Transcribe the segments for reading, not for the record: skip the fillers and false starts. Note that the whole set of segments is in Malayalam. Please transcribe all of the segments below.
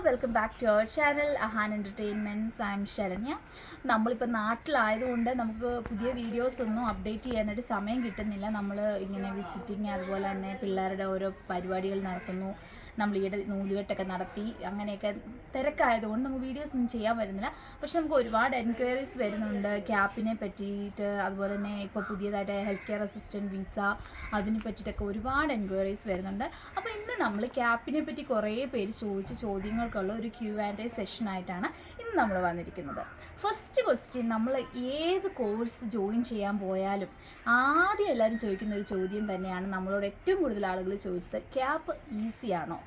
Welcome back to our channel Ahaan entertainments. I am Saranya. നമ്മളിപ്പോൾ നാട്ടിലായതുകൊണ്ട് നമുക്ക് പുതിയ വീഡിയോസ് ഒന്നും അപ്ഡേറ്റ് ചെയ്യാനായിട്ട് സമയം കിട്ടുന്നില്ല. നമ്മൾ ഇങ്ങനെ വിസിറ്റിങ്, അതുപോലെ തന്നെ പിള്ളേരുടെ ഓരോ പരിപാടികൾ നടത്തുന്നു, നമ്മൾ ഈയിടെ നൂലുകെട്ടൊക്കെ നടത്തി, അങ്ങനെയൊക്കെ തിരക്കായതുകൊണ്ട് നമുക്ക് വീഡിയോസ് ഒന്നും ചെയ്യാൻ വരുന്നില്ല. പക്ഷെ നമുക്ക് ഒരുപാട് എൻക്വയറീസ് വരുന്നുണ്ട് ക്യാപ്പിനെ പറ്റിയിട്ട്, അതുപോലെ തന്നെ ഇപ്പോൾ പുതിയതായിട്ട് ഹെൽത്ത് കെയർ അസിസ്റ്റൻറ്റ് വിസ, അതിനെ പറ്റിയിട്ടൊക്കെ ഒരുപാട് എൻക്വയറീസ് വരുന്നുണ്ട്. അപ്പോൾ ഇന്ന് നമ്മൾ ക്യാപ്പിനെ പറ്റി കുറേ പേര് ചോദിച്ച ചോദ്യങ്ങൾക്കുള്ള ഒരു Q&A സെഷനായിട്ടാണ് ഇന്ന് നമ്മൾ വന്നിരിക്കുന്നത്. ഫസ്റ്റ് ക്വസ്റ്റ്യൻ, നമ്മൾ ഏത് കോഴ്സ് ജോയിൻ ചെയ്യാൻ പോയാലും ആദ്യം എല്ലാവരും ചോദിക്കുന്ന ഒരു ചോദ്യം തന്നെയാണ്, നമ്മളോട് ഏറ്റവും കൂടുതൽ ആളുകൾ ചോദിച്ചത്, ക്യാപ്പ് ഈസി ആണോ?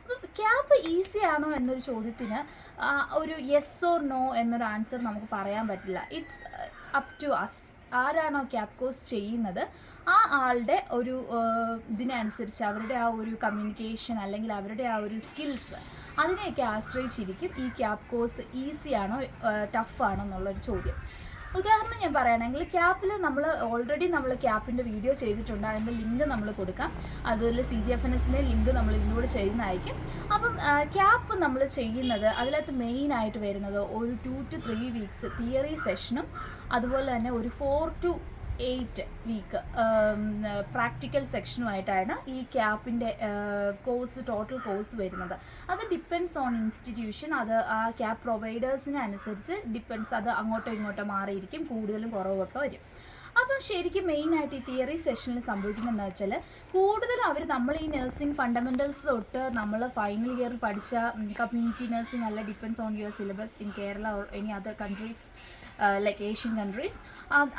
അപ്പോൾ ക്യാപ്പ് ഈസി ആണോ എന്നൊരു ചോദ്യത്തിന് ഒരു യെസ് ഓർ നോ എന്നൊരു ആൻസർ നമുക്ക് പറയാൻ പറ്റില്ല. It's up to us. ആരാണോ ക്യാപ്പ് കോഴ്സ് ചെയ്യുന്നത് ആ ആളുടെ ഒരു ഇതിനനുസരിച്ച്, അവരുടെ ആ ഒരു കമ്മ്യൂണിക്കേഷൻ അല്ലെങ്കിൽ അവരുടെ ആ ഒരു സ്കിൽസ്, അതിനെയൊക്കെ ആശ്രയിച്ചിരിക്കും ഈ ക്യാപ്പ് കോഴ്സ് ഈസിയാണോ ടഫാണോ എന്നുള്ളൊരു ചോദ്യം. ഉദാഹരണം ഞാൻ പറയുകയാണെങ്കിൽ, ക്യാപ്പിൽ ഓൾറെഡി നമ്മൾ ക്യാപ്പിൻ്റെ വീഡിയോ ചെയ്തിട്ടുണ്ട്. അതിൻ്റെ ലിങ്ക് നമ്മൾ കൊടുക്കാം. അതുപോലെ CGFNSൻ്റെ ലിങ്ക് നമ്മൾ ഇതിലൂടെ ചെയ്യുന്നതായിരിക്കും. അപ്പം ക്യാപ്പ് നമ്മൾ ചെയ്യുന്നത്, അതിനകത്ത് മെയിനായിട്ട് വരുന്നത് ഒരു 2 to 3 വീക്സ് തിയറി സെഷനും, അതുപോലെ തന്നെ ഒരു 4 to 8 വീക്ക് പ്രാക്ടിക്കൽ സെക്ഷനുമായിട്ടാണ് ഈ ക്യാപ്പിൻ്റെ ടോട്ടൽ കോഴ്സ് വരുന്നത്. അത് ഡിപ്പെൻഡ്സ് ഓൺ ഇൻസ്റ്റിറ്റ്യൂഷൻ. അത് ആ ക്യാപ്പ് പ്രൊവൈഡേഴ്സിനെ അനുസരിച്ച് ഡിപ്പെൻഡ്സ്. അത് അങ്ങോട്ടോ ഇങ്ങോട്ടോ മാറിയിരിക്കും, കൂടുതലും കുറവൊക്കെ വരും. അപ്പോൾ ശരിക്കും മെയിനായിട്ട് ഈ തിയറി സെഷനിൽ സംഭവിക്കുന്നതെന്ന് വെച്ചാൽ, കൂടുതലും നമ്മൾ ഈ നഴ്സിംഗ് ഫണ്ടമെൻ്റൽസ് തൊട്ട് നമ്മൾ ഫൈനൽ ഇയറിൽ പഠിച്ച കമ്മ്യൂണിറ്റി നഴ്സിംഗ് അല്ല, depends on your syllabus in Kerala or any other countries like Asian countries.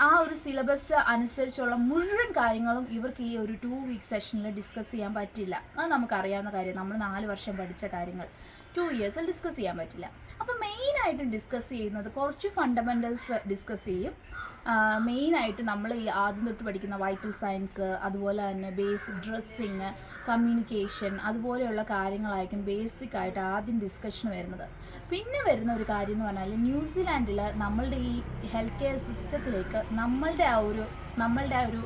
ആ ഒരു സിലബസ് അനുസരിച്ചുള്ള മുഴുവൻ കാര്യങ്ങളും ഇവർക്ക് ഈ ഒരു 2 വീക്ക് സെഷനിൽ ഡിസ്കസ് ചെയ്യാൻ പറ്റില്ല. അത് നമുക്കറിയാവുന്ന കാര്യം. നമ്മൾ 4 വർഷം പഠിച്ച കാര്യങ്ങൾ 2 ഇയേഴ്സിൽ ഡിസ്കസ് ചെയ്യാൻ പറ്റില്ല. അപ്പോൾ മെയിനായിട്ടും ഡിസ്കസ് ചെയ്യുന്നത് കുറച്ച് ഫണ്ടമെൻ്റൽസ് ഡിസ്കസ് ചെയ്യും. മെയിനായിട്ട് നമ്മൾ ഈ ആദ്യം തൊട്ട് പഠിക്കുന്ന വൈറ്റൽ സയൻസ്, അതുപോലെ തന്നെ ബേസിക് ഡ്രസ്സിങ്, കമ്മ്യൂണിക്കേഷൻ, അതുപോലെയുള്ള കാര്യങ്ങളായിരിക്കും ബേസിക് ആയിട്ട് ആദ്യം ഡിസ്കഷൻ വരുന്നത്. പിന്നെ വരുന്ന ഒരു കാര്യം എന്ന് പറഞ്ഞാൽ, ന്യൂസിലാൻഡിൽ നമ്മളുടെ ഈ ഹെൽത്ത് കെയർ സിസ്റ്റത്തിലേക്ക് നമ്മളുടെ ആ ഒരു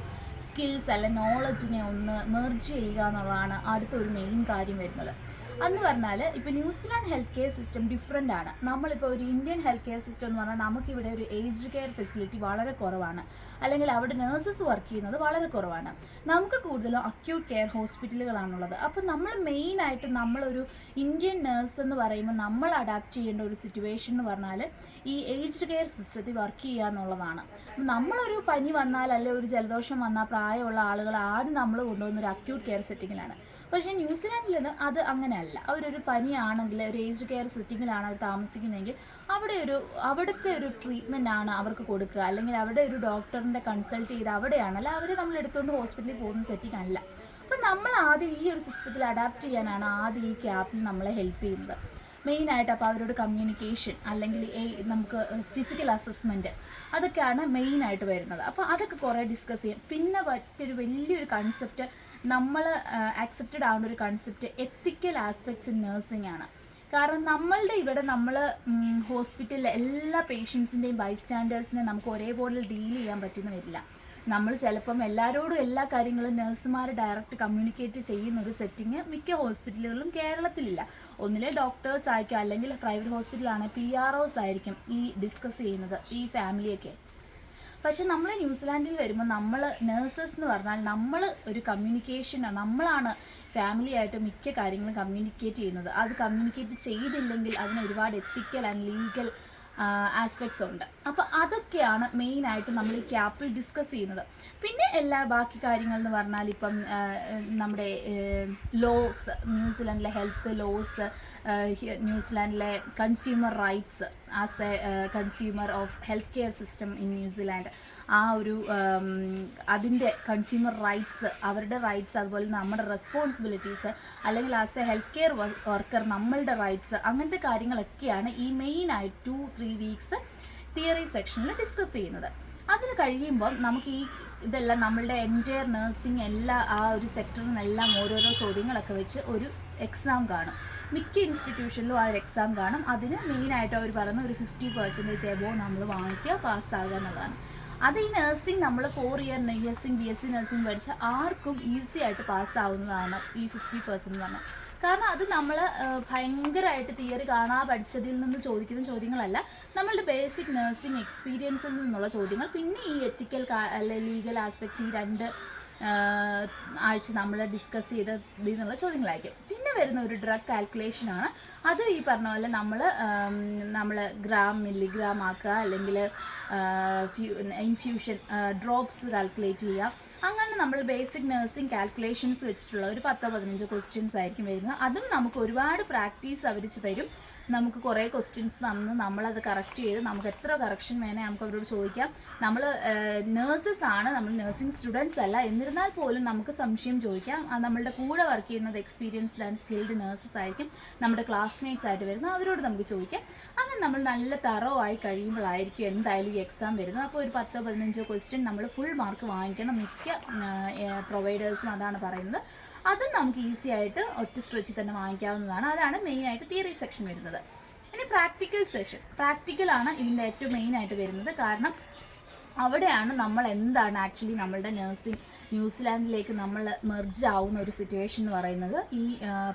സ്കിൽസ് അല്ല നോളജിനെ ഒന്ന് മെർജ് ചെയ്യുക എന്നുള്ളതാണ് അടുത്തൊരു മെയിൻ കാര്യം വരുന്നത്. അതെന്ന് പറഞ്ഞാൽ, ഇപ്പോൾ New Zealand health care system different ആണ്. നമ്മളിപ്പോൾ ഒരു ഇന്ത്യൻ ഹെൽത്ത് കെയർ സിസ്റ്റം എന്ന് പറഞ്ഞാൽ, നമുക്കിവിടെ ഒരു ഏജ്ഡ് കെയർ ഫെസിലിറ്റി വളരെ കുറവാണ്, അല്ലെങ്കിൽ അവിടെ നേഴ്സസ് വർക്ക് ചെയ്യുന്നത് വളരെ കുറവാണ്. നമുക്ക് കൂടുതലും അക്യൂട്ട് കെയർ ഹോസ്പിറ്റലുകളാണുള്ളത്. അപ്പോൾ നമ്മൾ മെയിനായിട്ട് നമ്മളൊരു ഇന്ത്യൻ നേഴ്സ് എന്ന് പറയുമ്പോൾ നമ്മൾ അഡാപ്റ്റ് ചെയ്യേണ്ട ഒരു സിറ്റുവേഷൻ എന്ന് പറഞ്ഞാൽ ഈ ഏജ്ഡ് കെയർ സിസ്റ്റത്തിൽ വർക്ക് ചെയ്യുക എന്നുള്ളതാണ്. നമ്മളൊരു പനി വന്നാൽ, അല്ലെങ്കിൽ ഒരു ജലദോഷം വന്നാൽ, പ്രായമുള്ള ആളുകൾ ആദ്യം നമ്മൾ കൊണ്ടുവന്ന ഒരു അക്യൂട്ട് കെയർ സെറ്റിങ്ങിലാണ്. പക്ഷേ ന്യൂസിലാൻഡിൽ അത് അങ്ങനെയല്ല. അവരൊരു പനിയാണെങ്കിൽ ഒരു ഏജ്ഡ് കെയർ സെറ്റിങ്ങിലാണ് അവർ താമസിക്കുന്നതെങ്കിൽ അവിടുത്തെ ഒരു ട്രീറ്റ്മെൻ്റ് ആണ് അവർക്ക് കൊടുക്കുക, അല്ലെങ്കിൽ അവിടെ ഒരു ഡോക്ടറിൻ്റെ കൺസൾട്ട് ചെയ്ത് അവിടെയാണല്ല, അവരെ നമ്മൾ എടുത്തുകൊണ്ട് ഹോസ്പിറ്റലിൽ പോകുന്ന സെറ്റിംഗ് അല്ല. അപ്പം നമ്മൾ ആദ്യം ഈ ഒരു സിസ്റ്റത്തിൽ അഡാപ്റ്റ് ചെയ്യാനാണ് ആദ്യം ഈ ക്യാപ്പിൽ നമ്മളെ ഹെൽപ്പ് ചെയ്യുന്നത് മെയിനായിട്ട്. അപ്പോൾ അവരോട് കമ്മ്യൂണിക്കേഷൻ, അല്ലെങ്കിൽ നമുക്ക് ഫിസിക്കൽ അസസ്മെൻറ്റ്, അതൊക്കെയാണ് മെയിനായിട്ട് വരുന്നത്. അപ്പോൾ അതൊക്കെ കുറേ ഡിസ്കസ് ചെയ്യും. പിന്നെ മറ്റൊരു വലിയൊരു കൺസെപ്റ്റ്, നമ്മൾ ആക്സെപ്റ്റഡ് ആവുന്ന ഒരു concept ethical aspects in nursing ആണ്. കാരണം നമ്മളുടെ ഇവിടെ നമ്മൾ ഹോസ്പിറ്റലിലെ എല്ലാ പേഷ്യൻസിൻ്റെയും ബൈസ്റ്റാൻഡേഴ്സിനെ നമുക്ക് ഒരേപോലെ ഡീൽ ചെയ്യാൻ പറ്റുന്ന വരില്ല. നമ്മൾ ചിലപ്പം എല്ലാവരോടും എല്ലാ കാര്യങ്ങളും നഴ്സുമാർ ഡയറക്റ്റ് കമ്മ്യൂണിക്കേറ്റ് ചെയ്യുന്ന ഒരു സെറ്റിങ് മിക്ക ഹോസ്പിറ്റലുകളിലും കേരളത്തിലില്ല. ഒന്നിലെ ഡോക്ടേഴ്സ് ആയിരിക്കും, അല്ലെങ്കിൽ പ്രൈവറ്റ് ഹോസ്പിറ്റലാണ് PROs ആയിരിക്കും ഈ ഡിസ്കസ് ചെയ്യുന്നത് ഈ ഫാമിലിയൊക്കെ. പക്ഷെ നമ്മൾ ന്യൂസിലാൻഡിൽ വരുമ്പോൾ നമ്മൾ നേഴ്സസ് എന്ന് പറഞ്ഞാൽ നമ്മൾ ഒരു കമ്മ്യൂണിക്കേഷൻ, നമ്മളാണ് ഫാമിലിയായിട്ട് മിക്ക കാര്യങ്ങളും കമ്മ്യൂണിക്കേറ്റ് ചെയ്യുന്നത്. അത് കമ്മ്യൂണിക്കേറ്റ് ചെയ്തില്ലെങ്കിൽ അതിന് ഒരുപാട് എത്തിക്കൽ ആൻഡ് ലീഗൽ ആസ്പെക്ട്സ് ഉണ്ട്. അപ്പോൾ അതൊക്കെയാണ് മെയിനായിട്ട് നമ്മൾ ഈ ക്യാപ്പിൽ ഡിസ്കസ് ചെയ്യുന്നത്. പിന്നെ എല്ലാ ബാക്കി കാര്യങ്ങൾ എന്ന് പറഞ്ഞാൽ, ഇപ്പം നമ്മുടെ ലോസ്, ന്യൂസിലാൻഡിലെ ഹെൽത്ത് ലോസ്, ന്യൂസിലാൻഡിലെ consumer rights as a consumer of health care system in New Zealand, ആ ഒരു അതിൻ്റെ കൺസ്യൂമർ റൈറ്റ്സ്, അവരുടെ റൈറ്റ്സ്, അതുപോലെ നമ്മുടെ റെസ്പോൺസിബിലിറ്റീസ്, അല്ലെങ്കിൽ as A health care worker നമ്മളുടെ റൈറ്റ്സ്, അങ്ങനത്തെ കാര്യങ്ങളൊക്കെയാണ് ഈ മെയിനായിട്ട് 2-3 വീക്സ് തിയറി സെക്ഷനിൽ ഡിസ്കസ് ചെയ്യുന്നത്. അതിന് കഴിയുമ്പം നമുക്ക് ഇതെല്ലാം നമ്മളുടെ എൻറ്റയർ നഴ്സിംഗ് എല്ലാ ആ ഒരു സെക്ടറിൽ നിന്നെല്ലാം ഓരോരോ ചോദ്യങ്ങളൊക്കെ വെച്ച് ഒരു എക്സാം കാണും. മിക്ക ഇൻസ്റ്റിറ്റ്യൂഷനിലും ആ ഒരു എക്സാം കാണും. അതിന് മെയിനായിട്ട് അവർ പറയുന്ന ഒരു 50% എബോവ് നമ്മൾ വാങ്ങിക്കുക, പാസ്സാകുക എന്നുള്ളതാണ്. അത് ഈ നഴ്സിംഗ് നമ്മൾ 4 ഇയർ നഴ്സിംഗ് BSc നഴ്സിംഗ് പഠിച്ച ആർക്കും ഈസി ആയിട്ട് പാസ്സാവുന്നതാണ് ഈ 50% എന്ന് പറഞ്ഞാൽ. കാരണം അത് നമ്മൾ ഭയങ്കരമായിട്ട് തിയറി കാണാൻ പഠിച്ചതിൽ നിന്ന് ചോദിക്കുന്ന ചോദ്യങ്ങളല്ല, നമ്മളുടെ ബേസിക് നഴ്സിംഗ് എക്സ്പീരിയൻസിൽ നിന്നുള്ള ചോദ്യങ്ങൾ. പിന്നെ ഈ എത്തിക്കൽ അല്ലെ ലീഗൽ ആസ്പെക്ട്സ്, ഈ 2 ആഴ്ച നമ്മൾ ഡിസ്കസ് ചെയ്ത ഇതിൽ നിന്നുള്ള ചോദ്യങ്ങളായിരിക്കും. പിന്നെ വരുന്ന ഒരു ഡ്രഗ് കാൽക്കുലേഷനാണ്. അത് ഈ പറഞ്ഞ പോലെ നമ്മൾ ഗ്രാം മില്ലിഗ്രാം ആക്കുക, അല്ലെങ്കിൽ ഇൻഫ്യൂഷൻ ഡ്രോപ്സ് കാൽക്കുലേറ്റ് ചെയ്യുക. അങ്ങനെ നമ്മൾ ബേസിക് നഴ്സിംഗ് കാൽക്കുലേഷൻസ് വെച്ചിട്ടുള്ള ഒരു 10-15 ക്വസ്റ്റ്യൻസ് ആയിരിക്കും വരുന്നത്. അതും നമുക്ക് ഒരുപാട് പ്രാക്ടീസ് അവർ തരും. നമുക്ക് കുറേ ക്വസ്റ്റ്യൻസ് തന്ന് നമ്മളത് കറക്റ്റ് ചെയ്ത് നമുക്ക് എത്ര കറക്ഷൻ വേണേൽ നമുക്ക് അവരോട് ചോദിക്കാം. നമ്മൾ നേഴ്സസ് ആണ്, നമ്മൾ നഴ്സിംഗ് സ്റ്റുഡൻസ് അല്ല. എന്നിരുന്നാൽ പോലും നമുക്ക് സംശയം ചോദിക്കാം. നമ്മളുടെ കൂടെ വർക്ക് ചെയ്യുന്നത് എക്സ്പീരിയൻസ്ഡ് ആൻഡ് സ്കിൽഡ് നേഴ്സസ് ആയിരിക്കും, നമ്മുടെ ക്ലാസ്മേറ്റ്സ് ആയിട്ട് വരുന്നത്. അവരോട് നമുക്ക് ചോദിക്കാം. അങ്ങനെ നമ്മൾ നല്ല തറവായി കഴിയുമ്പോഴായിരിക്കും എന്തായാലും ഈ എക്സാം വരുന്നത്. അപ്പോൾ ഒരു 10-15 ക്വസ്റ്റ്യൻ നമ്മൾ ഫുൾ മാർക്ക് വാങ്ങിക്കണം. മിക്ക പ്രൊവൈഡേഴ്സും അതാണ് പറയുന്നത്. അതും നമുക്ക് ഈസി ആയിട്ട് ഒറ്റ സ്ട്രെച്ചിൽ തന്നെ വാങ്ങിക്കാവുന്നതാണ്. അതാണ് മെയിനായിട്ട് തിയറി സെക്ഷൻ വരുന്നത്. ഇനി പ്രാക്ടിക്കൽ സെഷൻ, പ്രാക്ടിക്കലാണ് ഇതിൻ്റെ ഏറ്റവും മെയിനായിട്ട് വരുന്നത്. കാരണം അവിടെയാണ് നമ്മൾ എന്താണ് ആക്ച്വലി നമ്മളുടെ നഴ്സിംഗ് ന്യൂസിലാൻഡിലേക്ക് നമ്മൾ മെർജ് ആവുന്ന ഒരു സിറ്റുവേഷൻ എന്ന് പറയുന്നത് ഈ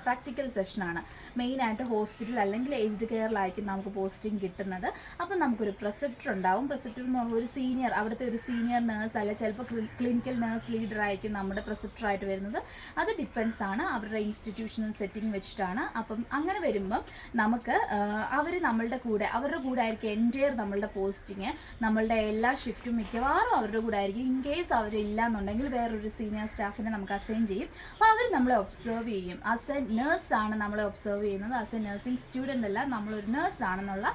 പ്രാക്ടിക്കൽ സെഷനാണ്. മെയിനായിട്ട് ഹോസ്പിറ്റൽ അല്ലെങ്കിൽ ഏജ്ഡ് കെയറിലായിരിക്കും നമുക്ക് പോസ്റ്റിംഗ് കിട്ടുന്നത്. അപ്പം നമുക്കൊരു പ്രിസെപ്റ്റർ ഉണ്ടാവും. പ്രിസെപ്റ്റർ എന്ന് പറഞ്ഞാൽ ഒരു സീനിയർ, അവിടുത്തെ ഒരു സീനിയർ നേഴ്സ് അല്ല ചിലപ്പോൾ ക്ലിനിക്കൽ നേഴ്സ് ലീഡർ ആയിരിക്കും നമ്മുടെ പ്രിസെപ്റ്ററായിട്ട് വരുന്നത്. അത് ഡിപ്പെൻസ് ആണ് അവരുടെ ഇൻസ്റ്റിറ്റ്യൂഷണൽ സെറ്റിംഗ് വെച്ചിട്ടാണ്. അപ്പം അങ്ങനെ വരുമ്പം നമുക്ക് അവർ നമ്മളുടെ കൂടെ, അവരുടെ കൂടെ ആയിരിക്കും എൻറ്റയർ നമ്മളുടെ പോസ്റ്റിങ്, നമ്മളുടെ എല്ലാ ഷിഫ്റ്റും മിക്കവാറും അവരുടെ കൂടെ ആയിരിക്കും. ഇൻ കേസ് അവരില്ല എന്നുണ്ടെങ്കിൽ വേറൊരു സീനിയർ സ്റ്റാഫിനെ നമുക്ക് അസൈൻ ചെയ്യും. അപ്പോൾ അവർ നമ്മളെ ഒബ്സർവ് ചെയ്യും. ആസ് എ നേഴ്സാണ് നമ്മളെ ഒബ്സർവ് ചെയ്യുന്നത്. ആസ് എ നഴ്സിംഗ് സ്റ്റുഡൻ്റ് അല്ല, നമ്മളൊരു നേഴ്സ് ആണെന്നുള്ള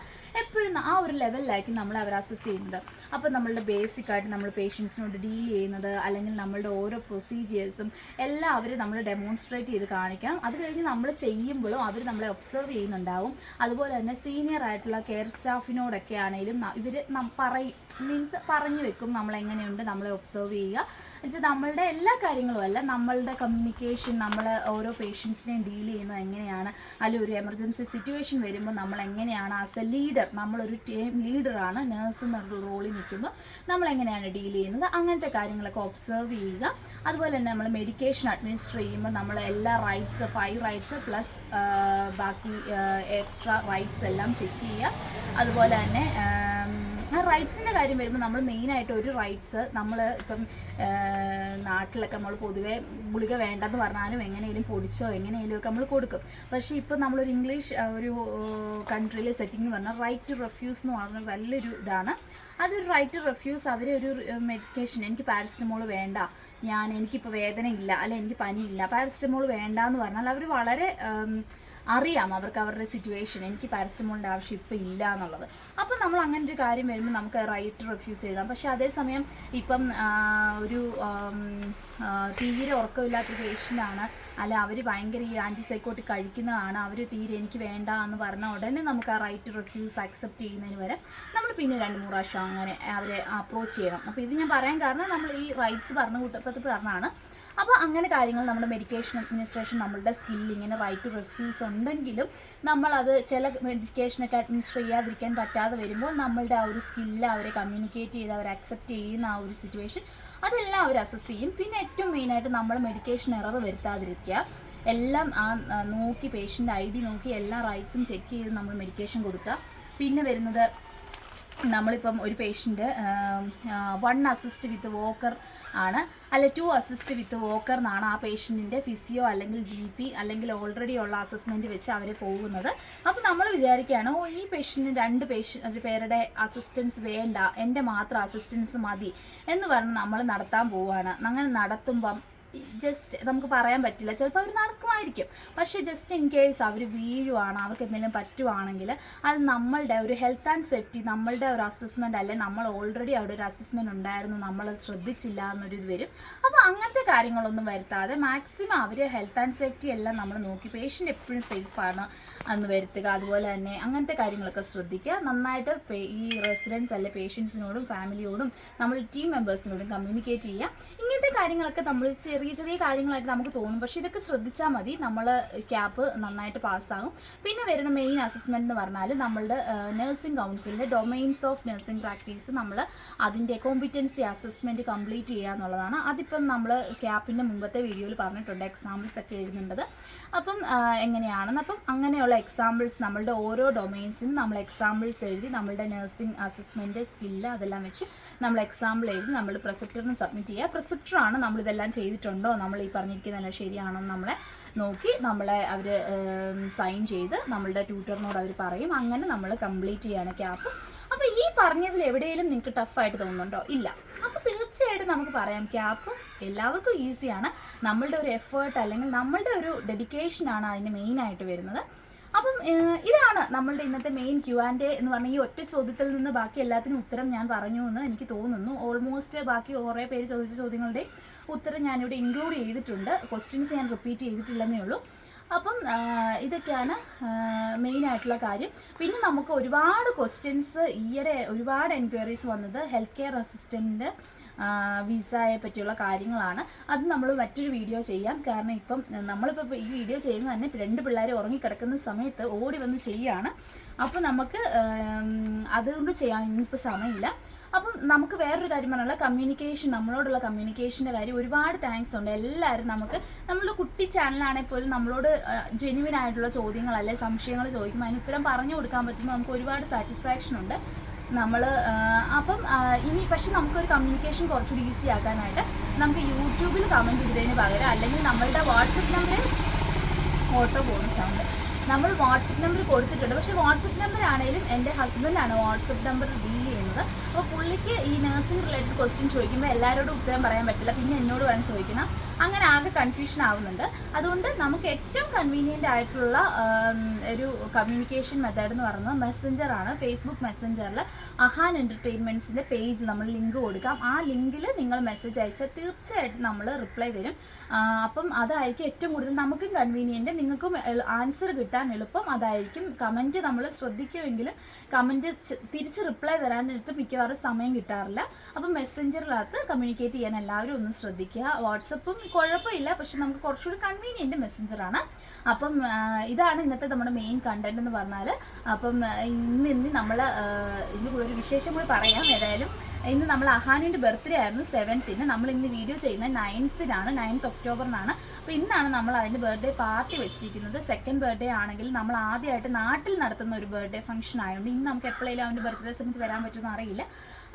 എപ്പോഴും ആ ഒരു ലെവലിലായിരിക്കും നമ്മളെ അവർ അസസ് ചെയ്യുന്നത്. അപ്പോൾ നമ്മളുടെ ബേസിക്കായിട്ട് നമ്മൾ പേഷ്യൻസിനോട് ഡീൽ ചെയ്യുന്നത്, അല്ലെങ്കിൽ നമ്മളുടെ ഓരോ പ്രൊസീജിയേഴ്സും എല്ലാം അവർ നമ്മൾ ഡെമോൺസ്ട്രേറ്റ് ചെയ്ത് കാണിക്കണം. അത് കഴിഞ്ഞ് നമ്മൾ ചെയ്യുമ്പോഴും അവർ നമ്മളെ ഒബ്സർവ് ചെയ്യുന്നുണ്ടാവും. അതുപോലെ തന്നെ സീനിയർ ആയിട്ടുള്ള കെയർ സ്റ്റാഫിനോടൊക്കെ ആണെങ്കിലും ഇവർ പറഞ്ഞു വെക്കും നമ്മളെങ്ങനെയുണ്ട്, നമ്മളെ ഒബ്സർവ് ചെയ്യുക എന്നുവെച്ചാൽ നമ്മളുടെ എല്ലാ കാര്യങ്ങളും അല്ല, നമ്മളുടെ കമ്മ്യൂണിക്കേഷൻ, നമ്മൾ ഓരോ പേഷ്യൻസിനെയും ഡീൽ ചെയ്യുന്നത് എങ്ങനെയാണ്, അല്ലെങ്കിൽ ഒരു എമർജൻസി സിറ്റുവേഷൻ വരുമ്പോൾ നമ്മൾ എങ്ങനെയാണ് ആസ് എ ലീഡർ, നമ്മളൊരു ടീം ലീഡറാണ്, നേഴ്സ് എന്നുള്ള റോളിൽ നിൽക്കുമ്പോൾ നമ്മളെങ്ങനെയാണ് ഡീൽ ചെയ്യുന്നത്, അങ്ങനത്തെ കാര്യങ്ങളൊക്കെ ഒബ്സർവ് ചെയ്യുക. അതുപോലെ തന്നെ നമ്മൾ മെഡിക്കേഷൻ അഡ്മിനിസ്റ്റർ ചെയ്യുമ്പോൾ നമ്മൾ എല്ലാ റൈറ്റ്സ് 5 റൈറ്റ്സ് പ്ലസ് ബാക്കി എക്സ്ട്രാ റൈറ്റ്സ് എല്ലാം ചെക്ക് ചെയ്യുക. അതുപോലെ തന്നെ റൈറ്റ്സിൻ്റെ കാര്യം വരുമ്പോൾ നമ്മൾ മെയിനായിട്ട് ഒരു റൈറ്റ്സ് നമ്മൾ ഇപ്പം നാട്ടിലൊക്കെ നമ്മൾ പൊതുവേ ഗുളിക വേണ്ടെന്ന് പറഞ്ഞാലും എങ്ങനെയും പൊടിച്ചോ എങ്ങനെയും ഒക്കെ നമ്മൾ കൊടുക്കും. പക്ഷേ ഇപ്പം നമ്മളൊരു ഇംഗ്ലീഷ് ഒരു കൺട്രിയിലെ സെറ്റിംഗ് എന്ന് പറഞ്ഞാൽ റൈറ്റ് ടു റെഫ്യൂസ് എന്ന് പറഞ്ഞാൽ വലിയൊരു ഇതാണ്. അതൊരു റൈറ്റ് ടു റെഫ്യൂസ്. അവർ ഒരു മെഡിക്കേഷൻ, എനിക്ക് പാരസിറ്റമോൾ വേണ്ട, എനിക്കിപ്പോൾ വേദന ഇല്ല, അല്ലെങ്കിൽ എനിക്ക് പനിയില്ല, പാരസിറ്റമോൾ വേണ്ട എന്ന് പറഞ്ഞാൽ അവർ വളരെ അറിയാം അവർക്ക് അവരുടെ സിറ്റുവേഷൻ, എനിക്ക് പാരസിറ്റമോളിൻ്റെ ആവശ്യം ഇപ്പോൾ ഇല്ല എന്നുള്ളത്. അപ്പോൾ നമ്മൾ അങ്ങനെ ഒരു കാര്യം വരുമ്പോൾ നമുക്ക് റൈറ്റ് റിഫ്യൂസ് ചെയ്താം. പക്ഷേ അതേസമയം ഇപ്പം ഒരു തീരെ ഉറക്കമില്ലാത്ത പേഷ്യൻ്റാണ്, അല്ല അവർ ഭയങ്കര ഈ ആൻറ്റിസൈക്കോട്ടിക് കഴിക്കുന്നതാണ്, അവർ തീരെ എനിക്ക് വേണ്ട എന്ന് പറഞ്ഞാൽ ഉടനെ നമുക്ക് ആ റൈറ്റ് റിഫ്യൂസ് അക്സെപ്റ്റ് ചെയ്യുന്നതിന് വരെ നമ്മൾ പിന്നെ 2-3 പ്രാവശ്യം അങ്ങനെ അവരെ അപ്രോച്ച് ചെയ്യണം. അപ്പോൾ ഇത് ഞാൻ പറയാൻ കാരണം നമ്മൾ ഈ റൈറ്റ്സ് പറഞ്ഞ കൂട്ടപ്പത്ത് പറഞ്ഞാണ്. അപ്പോൾ അങ്ങനെ കാര്യങ്ങൾ നമ്മുടെ മെഡിക്കേഷൻ അഡ്മിനിസ്ട്രേഷൻ നമ്മളുടെ സ്കില്ല് ഇങ്ങനെ റൈറ്റ് ടു റിഫ്യൂസ് ഉണ്ടെങ്കിലും നമ്മളത് ചില മെഡിക്കേഷനൊക്കെ അഡ്മിനിസ്റ്റർ ചെയ്യാതിരിക്കാൻ പറ്റാതെ വരുമ്പോൾ നമ്മളുടെ ആ ഒരു സ്കില്ല് അവരെ കമ്മ്യൂണിക്കേറ്റ് ചെയ്ത് അവർ അക്സെപ്റ്റ് ചെയ്യുന്ന ആ ഒരു സിറ്റുവേഷൻ അതെല്ലാം അവർ അസസ് ചെയ്യും. പിന്നെ ഏറ്റവും മെയിനായിട്ട് നമ്മൾ മെഡിക്കേഷൻ എറർ വരുത്താതിരിക്കുക. എല്ലാം നോക്കി പേഷ്യൻ്റ് ID നോക്കി എല്ലാ റൈറ്റ്സും ചെക്ക് ചെയ്ത് നമ്മൾ മെഡിക്കേഷൻ കൊടുക്കുക. പിന്നെ വരുന്നത് നമ്മളിപ്പം ഒരു പേഷ്യൻ്റ് 1 അസിസ്റ്റ് വിത്ത് വോക്കർ ആണ്, അല്ല 2 അസിസ്റ്റ് വിത്ത് വോക്കർ എന്നാണ് ആ പേഷ്യൻറ്റിൻ്റെ ഫിസിയോ അല്ലെങ്കിൽ GP അല്ലെങ്കിൽ ഓൾറെഡി ഉള്ള അസസ്മെൻറ്റ് വെച്ച് അവർ പോകുന്നത്. അപ്പോൾ നമ്മൾ വിചാരിക്കുകയാണ് ഈ പേഷ്യൻറ്റിന് 2 പേരുടെ അസിസ്റ്റൻസ് വേണ്ട, എൻ്റെ മാത്രം അസിസ്റ്റൻസ് മതി എന്ന് പറഞ്ഞ് നമ്മൾ നടത്താൻ പോവുകയാണ്. അങ്ങനെ നടത്തുമ്പം ജസ്റ്റ് നമുക്ക് പറയാൻ പറ്റില്ല, ചിലപ്പോൾ അവർ നടക്കുമായിരിക്കും. പക്ഷേ ജസ്റ്റ് ഇൻ കേസ് അവർ വീഴുവാണ്, അവർക്ക് എന്തെങ്കിലും പറ്റുവാണെങ്കിൽ അത് നമ്മളുടെ ഒരു ഹെൽത്ത് ആൻഡ് സേഫ്റ്റി, നമ്മളുടെ ഒരു അസസ്മെൻ്റ് അല്ലെ, നമ്മൾ ഓൾറെഡി അവിടെ ഒരു അസസ്മെൻറ്റ് ഉണ്ടായിരുന്നു, നമ്മളത് ശ്രദ്ധിച്ചില്ല എന്നൊരിത് വരും. അപ്പോൾ അങ്ങനത്തെ കാര്യങ്ങളൊന്നും വരുത്താതെ മാക്സിമം അവർ ഹെൽത്ത് ആൻഡ് സേഫ്റ്റി എല്ലാം നമ്മൾ നോക്കി പേഷ്യൻ്റ് എപ്പോഴും സേഫാണ് എന്ന് വരുത്തുക. അതുപോലെ തന്നെ അങ്ങനത്തെ കാര്യങ്ങളൊക്കെ ശ്രദ്ധിക്കുക. നന്നായിട്ട് ഈ റെസിഡൻസ് അല്ലെ പേഷ്യൻസിനോടും ഫാമിലിയോടും നമ്മൾ ടീം മെമ്പേഴ്സിനോടും കമ്മ്യൂണിക്കേറ്റ് ചെയ്യുക. ഇങ്ങനത്തെ കാര്യങ്ങളൊക്കെ നമ്മൾ ചെറിയ ചെറിയ കാര്യങ്ങളായിട്ട് നമുക്ക് തോന്നും, പക്ഷേ ഇതൊക്കെ ശ്രദ്ധിച്ചാൽ മതി, നമ്മൾ ക്യാപ്പ് നന്നായിട്ട് പാസ്സാകും. പിന്നെ വരുന്ന മെയിൻ അസസ്മെൻറ്റ് എന്ന് പറഞ്ഞാൽ നമ്മളുടെ നഴ്സിംഗ് കൗൺസിലിൻ്റെ ഡൊമൈൻസ് ഓഫ് നഴ്സിംഗ് പ്രാക്ടീസ് നമ്മൾ അതിൻ്റെ കോമ്പിറ്റൻസി അസസ്മെൻറ്റ് കംപ്ലീറ്റ് ചെയ്യുക എന്നുള്ളതാണ്. അതിപ്പം നമ്മൾ ക്യാപ്പിൻ്റെ മുമ്പത്തെ വീഡിയോയിൽ പറഞ്ഞിട്ടുണ്ട്, എക്സാമ്പിൾസ് ഒക്കെ എഴുതുന്നത്. അപ്പം എങ്ങനെയാണെന്ന്, അപ്പം അങ്ങനെയുള്ള എക്സാമ്പിൾസ് നമ്മളുടെ ഓരോ ഡൊമൈൻസിനും നമ്മൾ എക്സാമ്പിൾസ് എഴുതി നമ്മളുടെ നഴ്സിംഗ് അസസ്മെൻറ്റ് സ്കില്ല് അതെല്ലാം വെച്ച് നമ്മൾ എക്സാമ്പിൾ എഴുതി നമ്മൾ പ്രിസെപ്റ്ററിന് സബ്മിറ്റ് ചെയ്യുക. പ്രിസെപ്റ്ററാണ് നമ്മളിതെല്ലാം ചെയ്തിട്ടുണ്ടോ, നമ്മൾ ഈ പറഞ്ഞിരിക്കുന്നതെല്ലാം ശരിയാണോ നമ്മളെ നോക്കി നമ്മളെ അവർ സൈൻ ചെയ്ത് നമ്മളുടെ ട്യൂട്ടറിനോട് അവർ പറയും. അങ്ങനെ നമ്മൾ കംപ്ലീറ്റ് ചെയ്യാണ് ക്യാപ്പ്. അപ്പോൾ ഈ പറഞ്ഞതിൽ എവിടെയെങ്കിലും നിങ്ങൾക്ക് ടഫായിട്ട് തോന്നുന്നുണ്ടോ? ഇല്ല. അപ്പോൾ തീർച്ചയായിട്ടും നമുക്ക് പറയാം ക്യാപ്പ് എല്ലാവർക്കും ഈസിയാണ്. നമ്മളുടെ ഒരു എഫേർട്ട് അല്ലെങ്കിൽ നമ്മളുടെ ഒരു ഡെഡിക്കേഷനാണ് അതിന് മെയിനായിട്ട് വരുന്നത്. അപ്പം ഇതാണ് നമ്മളുടെ ഇന്നത്തെ മെയിൻ Q&A എന്ന് പറഞ്ഞാൽ ഈ ഒറ്റ ചോദ്യത്തിൽ നിന്ന് ബാക്കി എല്ലാത്തിനും ഉത്തരം ഞാൻ പറഞ്ഞു എന്ന് എനിക്ക് തോന്നുന്നു. ഓൾമോസ്റ്റ് ബാക്കി കുറേ പേര് ചോദിച്ച ചോദ്യങ്ങളുടെ ഉത്തരം ഞാനിവിടെ ഇൻക്ലൂഡ് ചെയ്തിട്ടുണ്ട്. ക്വസ്റ്റ്യൻസ് ഞാൻ റിപ്പീറ്റ് ചെയ്തിട്ടില്ലെന്നേ ഉള്ളൂ. അപ്പം ഇതൊക്കെയാണ് മെയിനായിട്ടുള്ള കാര്യം. പിന്നെ നമുക്ക് ഒരുപാട് ക്വസ്റ്റ്യൻസ് ഈയിടെ ഒരുപാട് എൻക്വയറീസ് വന്നത് ഹെൽത്ത് കെയർ അസിസ്റ്റൻറ്റ് വിസയെ പറ്റിയുള്ള കാര്യങ്ങളാണ്. അത് നമ്മൾ മറ്റൊരു വീഡിയോ ചെയ്യാം. കാരണം ഇപ്പം നമ്മളിപ്പോൾ ഈ വീഡിയോ ചെയ്യുന്നത് തന്നെ 2 പിള്ളേർ ഉറങ്ങിക്കിടക്കുന്ന സമയത്ത് ഓടി വന്ന് ചെയ്യുകയാണ്. അപ്പോൾ നമുക്ക് അതുകൊണ്ട് ചെയ്യാൻ ഇനിയിപ്പോൾ സമയമില്ല. അപ്പം നമുക്ക് വേറൊരു കാര്യം പറയാനുള്ള കമ്മ്യൂണിക്കേഷൻ, നമ്മളോടുള്ള കമ്മ്യൂണിക്കേഷൻ്റെ കാര്യം ഒരുപാട് താങ്ക്സ് ഉണ്ട്. എല്ലാവരും നമ്മളുടെ കുട്ടി ചാനലാണെങ്കിൽ പോലും നമ്മളോട് ജെന്യുവൻ ആയിട്ടുള്ള ചോദ്യങ്ങൾ അല്ലെ സംശയങ്ങൾ ചോദിക്കുമ്പോൾ അതിന് ഉത്തരം പറഞ്ഞു കൊടുക്കാൻ പറ്റുമ്പോൾ നമുക്ക് ഒരുപാട് സാറ്റിസ്ഫാക്ഷൻ ഉണ്ട്. നമ്മൾ അപ്പം ഇനി പക്ഷെ നമുക്കൊരു കമ്മ്യൂണിക്കേഷൻ കുറച്ചുകൂടി ഈസി ആക്കാനായിട്ട് നമുക്ക് യൂട്യൂബിൽ കമൻറ്റ് ചെയ്തതിന് പകരം അല്ലെങ്കിൽ നമ്മളുടെ വാട്സപ്പ് നമ്പറിൽ ഓട്ടോ പോകുന്ന സൗണ്ട് നമ്മൾ വാട്സപ്പ് നമ്പർ കൊടുത്തിട്ടുണ്ട്. പക്ഷേ വാട്സപ്പ് നമ്പർ ആണെങ്കിലും എൻ്റെ ഹസ്ബൻഡാണ് വാട്സപ്പ് നമ്പർ ഡീൽ ചെയ്യുന്നത്. അപ്പോൾ പുള്ളിക്ക് ഈ നഴ്സിംഗ് റിലേറ്റഡ് ക്വസ്റ്റ്യൻ ചോദിക്കുമ്പോൾ എല്ലാവരോടും ഉത്തരം പറയാൻ പറ്റില്ല, പിന്നെ എന്നോട് വന്ന് ചോദിക്കണം. അങ്ങനെ ആകെ കൺഫ്യൂഷൻ ആവുന്നുണ്ട്. അതുകൊണ്ട് നമുക്ക് ഏറ്റവും കൺവീനിയൻ്റ് ആയിട്ടുള്ള ഒരു കമ്മ്യൂണിക്കേഷൻ മെത്തേഡ് എന്ന് പറയുന്നത് മെസ്സഞ്ചറാണ്. ഫേസ്ബുക്ക് മെസ്സഞ്ചറിൽ അഹാൻ എൻ്റർടൈൻമെൻറ്റ്സിൻ്റെ പേജ് നമ്മൾ ലിങ്ക് കൊടുക്കാം. ആ ലിങ്കിൽ നിങ്ങൾ മെസ്സേജ് അയച്ചാൽ തീർച്ചയായിട്ടും നമ്മൾ റിപ്ലൈ തരും. അപ്പം അതായിരിക്കും ഏറ്റവും കൂടുതൽ നമുക്കും കൺവീനിയൻറ്റ്, നിങ്ങൾക്കും ആൻസർ കിട്ടാൻ എളുപ്പം അതായിരിക്കും. കമൻറ്റ് നമ്മൾ ശ്രദ്ധിക്കുമെങ്കിലും കമൻറ്റ് തിരിച്ച് റിപ്ലൈ തരാനായിട്ട് മിക്കവാറും സമയം കിട്ടാറില്ല. അപ്പം മെസ്സഞ്ചറിനകത്ത് കമ്മ്യൂണിക്കേറ്റ് ചെയ്യാൻ എല്ലാവരും ഒന്ന് ശ്രദ്ധിക്കുക. വാട്സപ്പും കുഴപ്പമില്ല, പക്ഷെ നമുക്ക് കുറച്ചുകൂടി കൺവീനിയൻറ്റ് മെസ്സഞ്ചറാണ്. അപ്പം ഇതാണ് ഇന്നത്തെ നമ്മുടെ മെയിൻ കണ്ടന്റ് എന്ന് പറഞ്ഞാൽ. അപ്പം ഇന്ന് നമ്മൾ ഇന്ന് ഒരു വിശേഷം കൂടി പറയാം. ഏതായാലും ഇന്ന് നമ്മൾ അഹാനിൻ്റെ ബർത്ത്ഡേ ആയിരുന്നു 7th. നമ്മൾ ഇന്ന് വീഡിയോ ചെയ്യുന്നത് 9th ഒക്ടോബറിനാണ്. അപ്പോൾ ഇന്നാണ് നമ്മൾ അതിൻ്റെ ബർത്ത്ഡേ പാർട്ടി വെച്ചിരിക്കുന്നത്. സെക്കൻഡ് ബർത്ത്ഡേ ആണെങ്കിൽ നമ്മൾ ആദ്യമായിട്ട് നാട്ടിൽ നടത്തുന്ന ഒരു ബർത്ത്ഡേ ഫംഗ്ഷൻ ആയതുകൊണ്ട് ഇന്ന് നമുക്ക് എപ്പോഴെങ്കിലും അവൻ്റെ ബർത്ത്ഡേ സമയത്ത് വരാൻ പറ്റുമെന്ന് അറിയില്ല.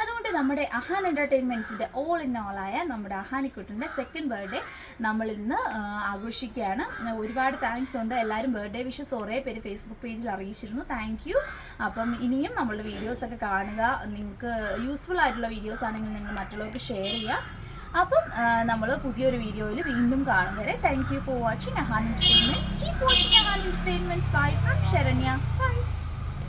അതുകൊണ്ട് നമ്മുടെ അഹാൻ എൻ്റർടൈൻമെൻറ്റ്സിൻ്റെ ഓൾ ഇൻ ഓളായ നമ്മുടെ അഹാനിക്കുട്ടൻ്റെ സെക്കൻഡ് ബർത്ത്ഡേ നമ്മൾ ഇന്ന് ആഘോഷിക്കുകയാണ്. ഒരുപാട് താങ്ക്സ് ഉണ്ട്. എല്ലാവരും ബർത്ത്ഡേ വിഷസ് കുറേ പേര് ഫേസ്ബുക്ക് പേജിൽ അറിയിച്ചിരുന്നു. Thank you. അപ്പം ഇനിയും നമ്മളുടെ വീഡിയോസൊക്കെ കാണുക. നിങ്ങൾക്ക് യൂസ്ഫുൾ ആയിട്ടുള്ള വീഡിയോസ് ആണെങ്കിൽ നിങ്ങൾ മറ്റുള്ളവർക്ക് ഷെയർ ചെയ്യുക. അപ്പം നമ്മൾ പുതിയൊരു വീഡിയോയിൽ വീണ്ടും കാണും വരെ thank you for watching Ahaan entertainments. Keep watching Ahaan entertainments. Bye from Saranya.